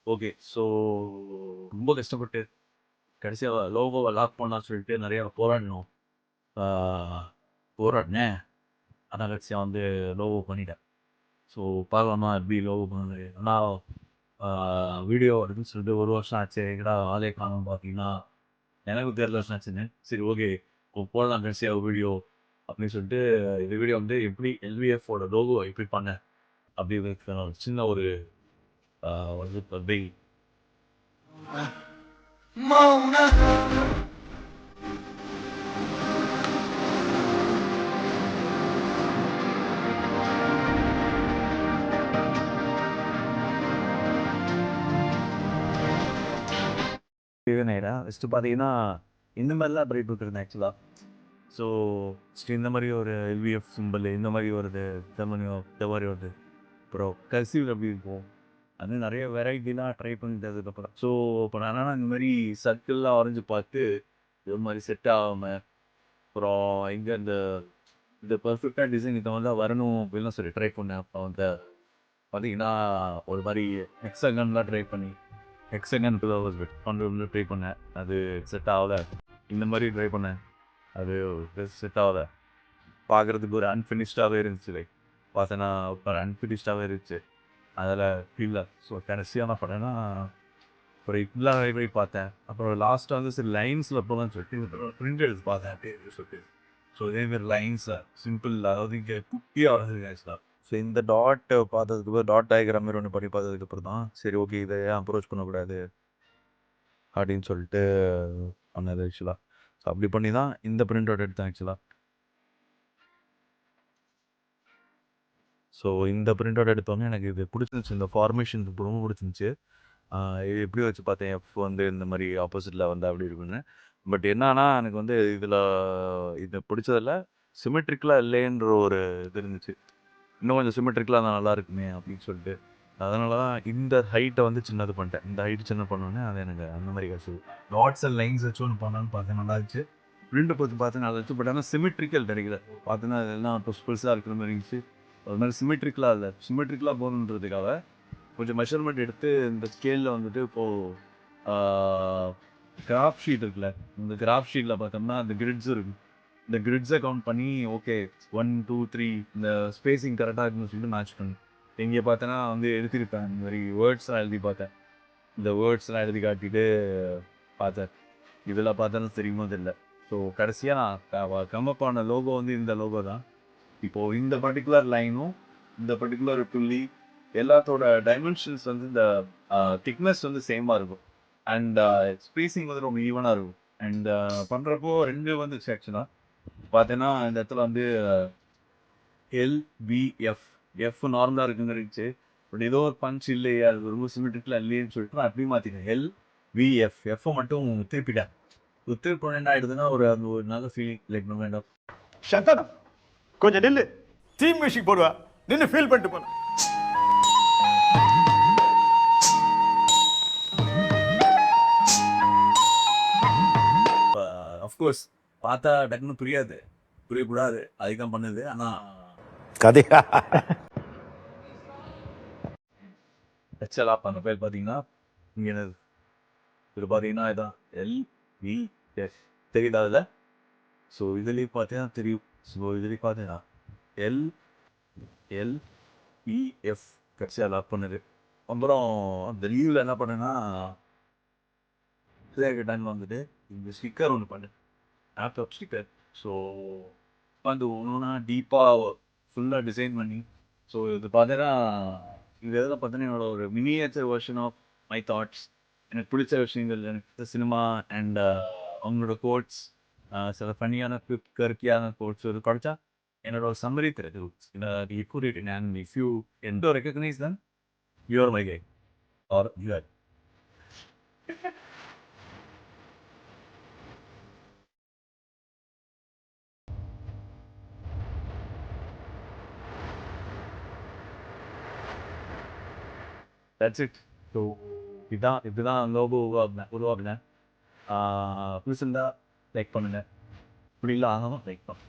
Okay. So ரொம்ப கஷ்டப்பட்டு கடைசியா லோகோவ லாக் பண்ணலாம்னு சொல்லிட்டு நெறைய போராடினோம். ஆ போராடினேன். ஆனா கடைசியா வந்து லோகோ பண்ணிட்டேன். ஸோ பார்க்கலாமா எப்படி லோகோ பண்ணுது. ஆனா வீடியோ எடுக்குன்னு சொல்லிட்டு 1 வருஷம் ஆச்சு. எங்கடா ஆளே காணோம்னு பார்த்தீங்கன்னா, எனக்கும் தெரியல வருஷம் ஆச்சுன்னு. சரி ஓகே போடலாம் கடைசியா ஒரு வீடியோ அப்படின்னு சொல்லிட்டு இந்த வீடியோ வந்து எப்படி எல்விஎஃப்போட லோகோ எப்படி பண்ணேன் அப்படிங்கிறதுக்கான ஒரு சின்ன ஒரு வந்து பை நேரா ஃபஸ்ட்டு பார்த்தீங்கன்னா, இந்த மாரி தான் ட்ரை பண்ணிருந்தேன் ஆக்சுவலா. ஸோ இந்த மாரி ஒரு எல்விஎஃப் சிம்பல் இந்த மாரி வருது. இந்த மாரி வருது. அப்புறம் கர்சிவ்ல எப்படி இருக்கும்? அது நெறைய வெரைட்டிலாம் ட்ரை பண்ணிட்டு அதுக்கப்புறம். ஸோ இப்போ நான் என்னன்னா இந்த மாரி சர்க்கிள்லாம் வரைஞ்சு பார்த்து, இது மாரி செட் ஆகாம, அப்புறம் எங்க இந்த இந்த பெர்ஃபெக்ட்டா டிசைன் இந்த மாரி தான் வரணும் அப்படின்லாம் சொல்லி ட்ரை பண்ணேன். அப்போ வந்து பார்த்தீங்கன்னா, ஒரு மாரி ஹெக்ஸாகன்லாம் ட்ரை பண்ணி ஹெக்ஸாகன் ஃப்ளவர்ஸ் பண்றது ட்ரை பண்ணேன். அது செட் ஆகல. இந்த மாரி ட்ரை பண்ணேன். அது செட் ஆகல. பார்க்குறதுக்கு ஒரு அன்ஃபினிஷ்டாவே இருந்துச்சு. லைக் பார்த்தேன்னா ஒரு அன்ஃபினிஷ்டாவே இருந்துச்சு. அதில இல்ல. ஸோ கடைசியா என்ன பண்ணேன்னா, ஒரு இப்படிலாம் ட்ரை பண்ணி பார்த்தேன். அப்புறம் லாஸ்ட்டா வந்து சரி லைன்ஸ்ல போலான்னு சொல்லிட்டு பிரிண்ட் எடுத்து பார்த்தேன் அப்படின்னு சொல்லிட்டு. ஸோ இதேமாரி லைன்ஸா சிம்பிள் அதாவது இங்கே குட்டியா வரைஞ்சது ஆக்சுவலா. ஸோ இந்த டாட் பார்த்ததுக்கப்புறம் டாட் டயகிராம் மாரி ஒண்ணு பண்ணி பார்த்ததுக்கப்புறம் தான், சரி ஓகே இத ஏன் அப்ரோச் பண்ணக்கூடாது அப்படின்னு சொல்லிட்டு பண்ணது ஆக்சுவலா. ஸோ அப்படி பண்ணி தான் இந்த பிரிண்ட் அவுட் எடுத்தேன் ஆக்சுவலா. ஸோ இந்த பிரிண்ட் அவுட் எடுத்தோனே எனக்கு இது பிடிச்சிருந்துச்சு. இந்த ஃபார்மேஷன் ரொம்ப பிடிச்சிருந்துச்சு. இது எப்படி வச்சு பார்த்தேன் எஃப் வந்து இந்த மாரி ஆப்போசிட்ல வந்தா எப்படி இருக்குன்னு. பட் என்னான்னா எனக்கு வந்து இதில இது பிடிச்சதில சிமெட்ரிக்கலா இல்லையேன்ற ஒரு இது இருந்துச்சு. இன்னும் கொஞ்சம் சிமெட்ரிக்கலா இருந்தா நல்லா இருக்குமே அப்படின்னு சொல்லிட்டு. அதனால தான் இந்த ஹைட்ட வந்து சின்னது பண்ணிட்டேன். இந்த ஹைட் சின்ன பண்ணோனே அது எனக்கு அந்த மாரி கிடச்சது. டாட்ஸ் அண்ட் லைன்ஸ் வச்சு ஒண்ணு பண்ணலான்னு பார்த்தேன் நல்லா இருந்துச்சு. பிரிண்ட் போட்டு பார்த்தேன் நல்லா இருந்துச்சு. பட் ஆனா சிமெட்ரிக்கல் கிடைக்கல. பார்த்தீங்கன்னா அதெல்லாம் பெருசு பெருசா இருக்கிற மாரி இருந்துச்சு. ஒரு மாரி சிமெட்ரிக்கலா இல்ல. சிமெட்ரிக்கலா போகணுன்றதுக்காக கொஞ்சம் மெஷர்மெண்ட் எடுத்து இந்த ஸ்கேல்ல வந்துட்டு இப்போ ஆ கிராஃப்ட் ஷீட் இருக்குல்ல. இந்த கிராஃப்ட் ஷீட்ல பார்த்தோம்னா அந்த கிரிட்ஸ் இருக்கு. இந்த கிரிட்ஸ கவுண்ட் பண்ணி ஓகே 1, 2, 3 இந்த ஸ்பேசிங் கரெக்ட்டா இருக்குன்னு சொல்லிட்டு மேட்ச் பண்ணேன். இங்க பார்த்தேன்னா வந்து எழுதியிருப்பேன். இந்த மாரி வேர்ட்ஸ்லாம் எழுதி பார்த்தேன். இந்த வேர்ட்ஸ்லாம் எழுதி காட்டிட்டு பார்த்தேன். இதில பார்த்தேன்னா தெரியுமோ தெரியல. ஸோ கடைசியா நான் கம் அப் ஆன லோகோ வந்து இந்த லோகோ தான். இப்போ இந்த பர்ட்டிகுலர் லைனும், இந்த பர்ட்டிகுலர் புள்ளி எல்லாத்தோட டைமென்ஷன்ஸ் வந்து இந்த திக்னஸ் வந்து சேமா இருக்கும். அண்ட் ஸ்பேசிங் வந்து ரொம்ப ஈவனா இருக்கும். அண்ட் பண்றப்போ 2 வந்துச்சு ஆக்சுவலா. பார்த்தேன்னா, இந்த இடத்துல வந்து எல்-வி-எஃப். எஃப் நார்மலா இருக்குன்னு இருந்துச்சு. பட் ஏதோ ஒரு பஞ்ச் இல்லையே, அது ரொம்ப சிமெட்ரிக்கலா இல்லையேன்னு சொல்லிட்டு நான் அப்படியே மாத்திட்டேன். எல்-வி-எஃப். எஃப்ப மட்டும் திருப்பிட்டேன். திருப்பினோனே என்ன ஆயிடுதுன்னா, அது ஒரு நல்ல feeling like no kind of Santhanam கொஞ்சம் நில்லு. தீம் மியூசிக் போடுவா, நின்னு ஃபீல் பண்ணிட்டு போன. ஆஃப்கோர்ஸ் பார்த்தா டக்குன்னு புரியாது. புரியக்கூடாது. அதுக்கு தான் பண்ணுது. ஆனா கதையா ஹெச்எல் ஆப் அந்த பேர் பார்த்தீங்கன்னா, இங்க என்னது இது பார்த்தீங்கன்னா, இதான் எல்-வி-எஃப் தெரியுதா அதுல? ஸோ இதுலயும் பார்த்தீங்கன்னா தெரியும். ஸோ இதுலயும் பார்த்தீங்கன்னா எல்-எல்-இ-எஃப் கடைசியா லாக் பண்ணுது. அப்புறம் அந்த லீவ்ல என்ன பண்ணேன்னா, டைம்ல வந்துட்டு இந்த ஸ்டிக்கர் ஒண்ணு பண்ணேன். Laptop sticker. ஸோ உட்காந்து ஒவ்வொன்னா டீப்பா ஃபுல்லா டிசைன் பண்ணி, ஸோ இது பார்த்தீங்கன்னா, இந்த இதில பார்த்தீங்கன்னா, என்னோட ஒரு miniature version of my thoughts. எனக்கு பிடிச்ச விஷயங்கள், எனக்கு சினிமா அண்ட் அவங்களோட கோட்ஸ், சில ஃபன்னியான கருக்கியான கோட்ஸ் இது கிடைச்சா, என்னோட ஒரு சம்மரி தெரியுது. you put it in and if you can recognize them, you are my guy or you are. That's it. So இப்படிதான் லோகோ உருவாக்குனேன். பிடிச்சிருந்தா லைக் பண்ணுங்க. இப்படி இல்ல ஆனாலும் லைக் பண்ணுங்க.